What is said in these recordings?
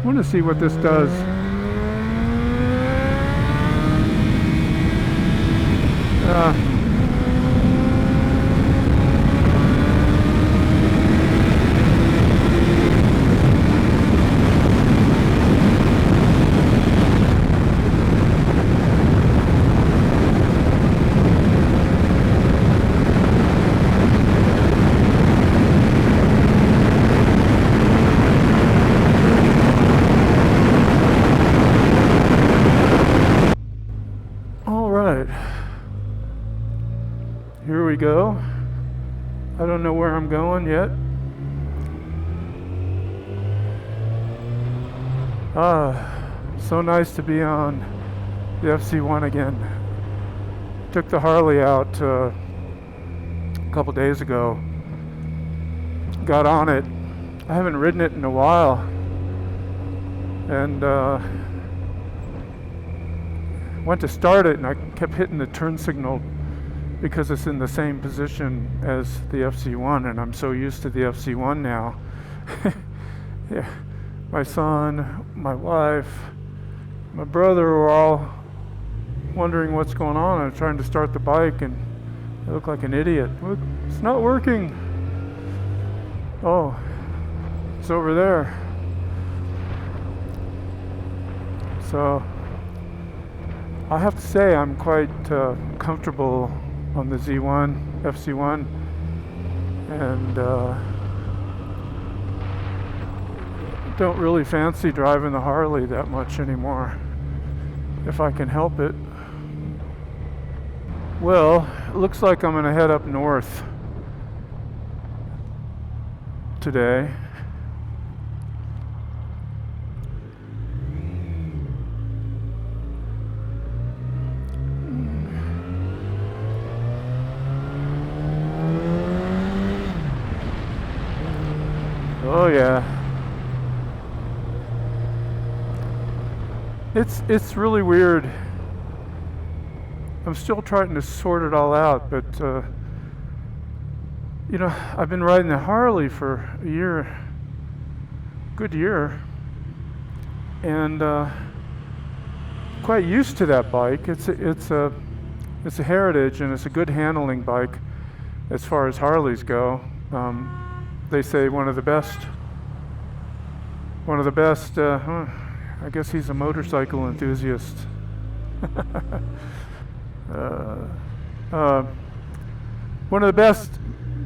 want to see what this does. Here we go. I don't know where I'm going yet. So nice to be on the FZ1 again. Took the Harley out a couple days ago. Got on it. I haven't ridden it in a while. And went to start it and I kept hitting the turn signal because it's in the same position as the FZ1, and I'm so used to the FZ1 now. Yeah, my son, my wife, my brother were all wondering what's going on. I'm trying to start the bike and I look like an idiot. Look, it's not working. Oh, it's over there. So I have to say I'm quite comfortable on the Z1, FZ1, and don't really fancy driving the Harley that much anymore, if I can help it. Well, it looks like I'm gonna head up north today. Oh yeah. It's really weird. I'm still trying to sort it all out, but you know, I've been riding the Harley for a year, good year, and quite used to that bike. It's a heritage and it's a good handling bike as far as Harleys go. They say one of the best. I guess he's a motorcycle enthusiast. One of the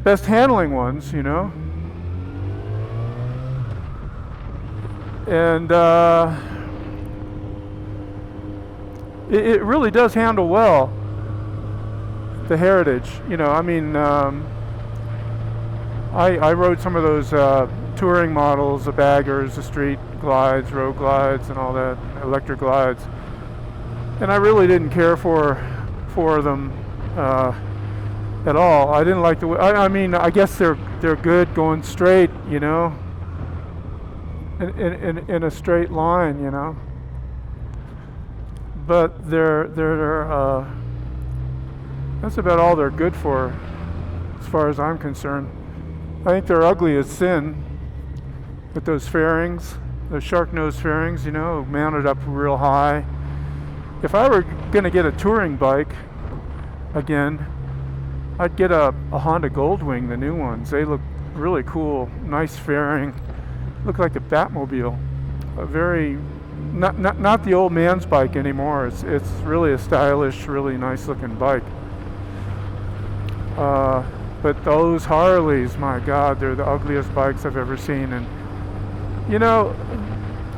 best handling ones, you know. And it really does handle well. The heritage, you know. I mean, I rode some of those touring models, the baggers, the street glides, road glides, and all that, electric glides. And I really didn't care for them at all. I didn't like the way. I mean, I guess they're good going straight, you know, in a straight line, you know. But they're that's about all they're good for, as far as I'm concerned. I think they're ugly as sin with those fairings, those shark nose fairings, you know, mounted up real high. If I were going to get a touring bike again, I'd get a Honda Goldwing, the new ones. They look really cool, nice fairing, look like a Batmobile. A very not the old man's bike anymore. It's really a stylish, really nice looking bike. But those Harleys, my God, they're the ugliest bikes I've ever seen. And you know,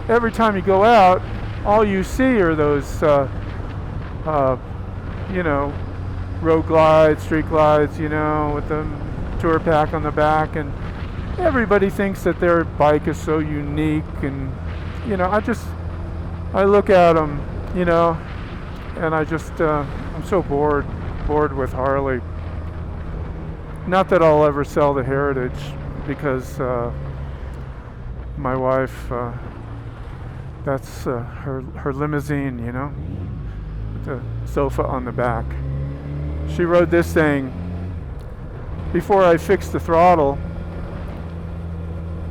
every time you go out, all you see are those, you know, road glides, street glides, you know, with the tour pack on the back, and everybody thinks that their bike is so unique. And you know, I look at them, you know, and I'm so bored with Harley. Not that I'll ever sell the Heritage, because my wife, that's her limousine, you know, with the sofa on the back. She rode this thing before I fixed the throttle,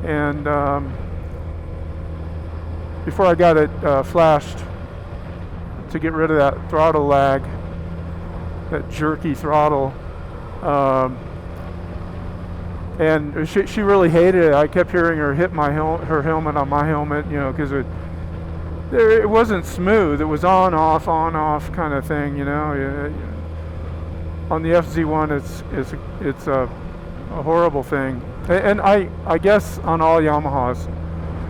and before I got it flashed to get rid of that throttle lag, that jerky throttle. And she really hated it. I kept hearing her hit her helmet on my helmet, because it wasn't smooth. It was on off kind of thing, On the FZ1, it's a horrible thing. And I guess on all Yamahas,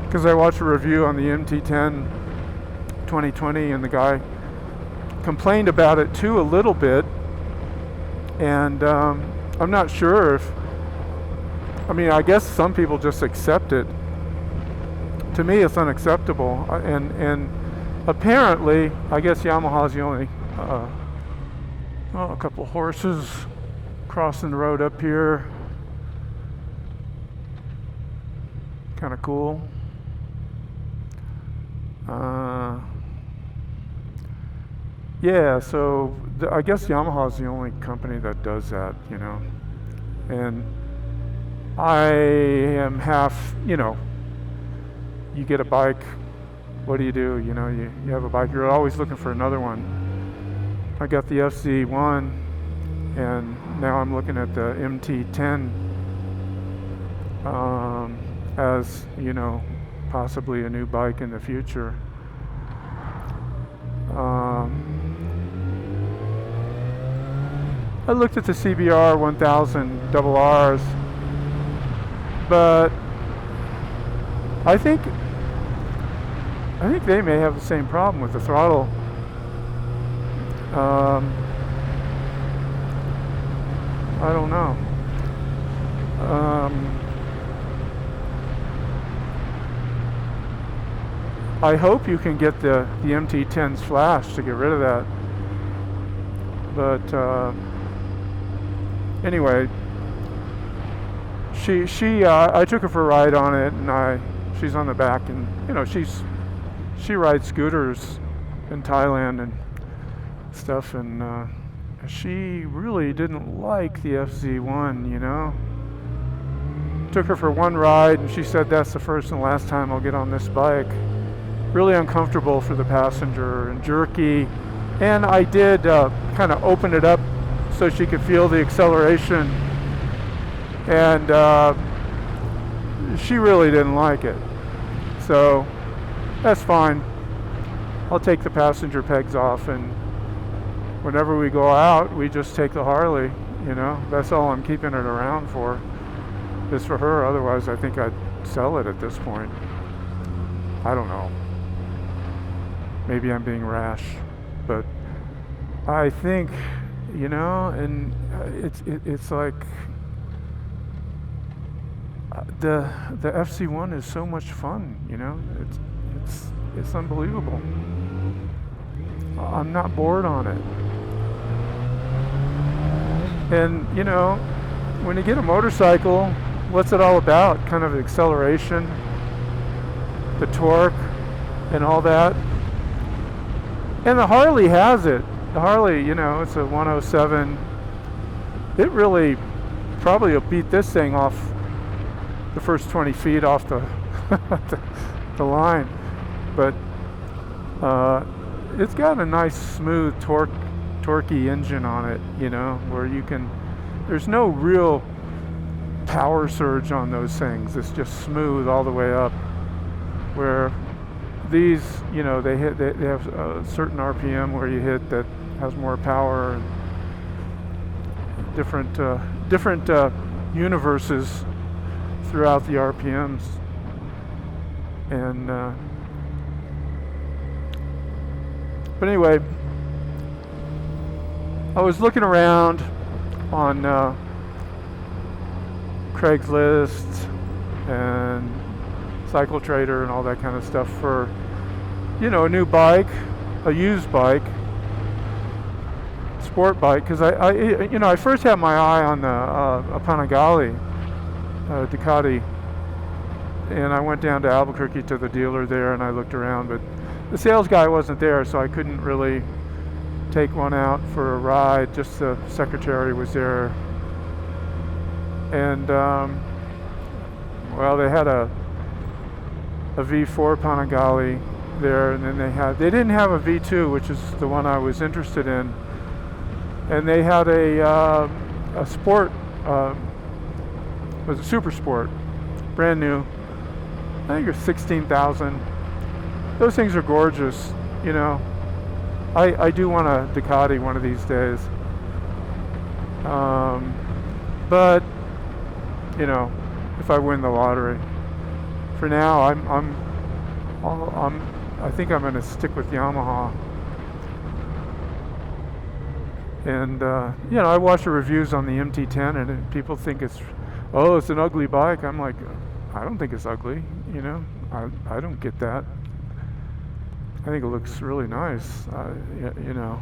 because I watched a review on the MT10 2020, and the guy complained about it too a little bit. And I'm not sure if, I guess some people just accept it. To me, it's unacceptable. And apparently, I guess Yamaha's the only, a couple horses crossing the road up here. Kind of cool. Yeah, so I guess Yamaha's the only company that does that, And I am half, you get a bike, what do? You have a bike, you're always looking for another one. I got the FZ1, and now I'm looking at the MT10 as, possibly a new bike in the future. I looked at the CBR 1000 double Rs, but I think they may have the same problem with the throttle. I don't know. I hope you can get the MT10s flash to get rid of that. But anyway, I took her for a ride on it, and she's on the back, and she rides scooters in Thailand and stuff, and she really didn't like the FZ1, Took her for one ride, and she said that's the first and last time I'll get on this bike. Really uncomfortable for the passenger and jerky. And I did kind of open it up so she could feel the acceleration. And she really didn't like it. So that's fine. I'll take the passenger pegs off, and whenever we go out, we just take the Harley, That's all I'm keeping it around for, is for her. Otherwise, I think I'd sell it at this point. I don't know. Maybe I'm being rash, but I think, and it's like the FC1 is so much fun, it's unbelievable. I'm not bored on it. And when you get a motorcycle, what's it all about? Kind of acceleration, the torque, and all that. And the Harley has it. The Harley, it's a 107. It really probably will beat this thing off the first 20 feet off the the line. But it's got a nice smooth torquey engine on it, where there's no real power surge on those things. It's just smooth all the way up. Where these, they have a certain RPM where you hit that has more power, and different universes throughout the RPMs. And but anyway, I was looking around on Craigslist and Cycle Trader and all that kind of stuff for, a new bike, a used bike, sport bike, because I first had my eye on the a Panigale Ducati, and I went down to Albuquerque to the dealer there, and I looked around, but the sales guy wasn't there, so I couldn't really take one out for a ride. Just the secretary was there, and well, they had a V4 Panigale there, and then they didn't have a V2, which is the one I was interested in, and they had a sport, was a super sport, brand new. I think it was 16,000. Those things are gorgeous, you know. I do want a Ducati one of these days, but you know, if I win the lottery. For now, I think I'm going to stick with Yamaha. And you know, I watch the reviews on the MT10, and people think it's an ugly bike. I'm like, I don't think it's ugly. You know, I don't get that. I think it looks really nice. You know,